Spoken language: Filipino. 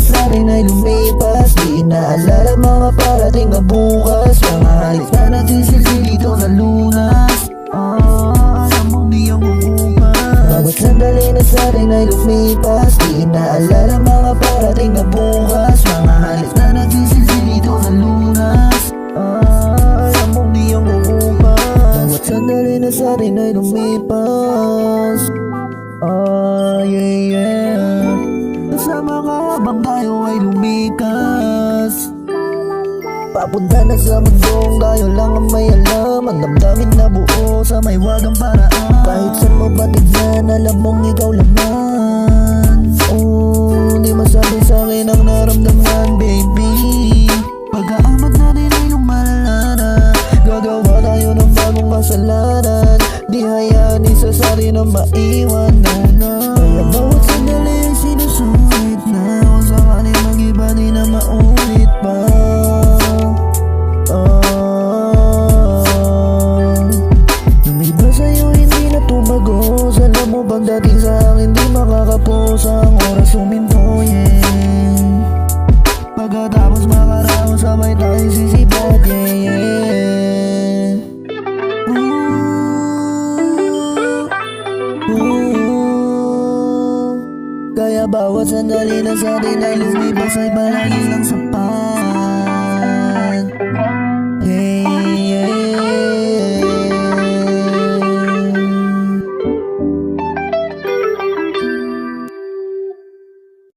sa atin ay lumipas, di inaalala mga parating na bukas. Mga halik na nagsisilsi dito sa lunas, alam mo di ako upas. Bawat sandali na sa atin ay lumipas, di inaalala mga parating na bukas. Mga halik na nagsisilsi dito sa lunas, alam mo di ako upas. Bawat sandali na sa atin ay lumipas, yeah. Sa mga habang tayo ay lumikas, papunta na sa mundong tayo lang ang may alam. Ang damdamin na buo sa may wagang paraan. Kahit saan mo ba tignan, alam mong ikaw laman. Di masabi sa'kin ang naramdaman, baby. Pag-aamat natin ay lumalala na, gagawa tayo ng bagong kasalanan. Di hayaan isa sa atin ang maiwan na. Kaya bawat sandali ay sinusulit na, kung sakaling mag-iba di na maulit pa. Yung iba sa'yo hindi na tumagos, alam mo bang dating sa akin di makakapos ang oras huminto, yeah. Pagkatapos makaraos sabay tayo sisipat, yeah. Kaya bawat sandali na sa atin ay lumipas ay palagi lang sapat.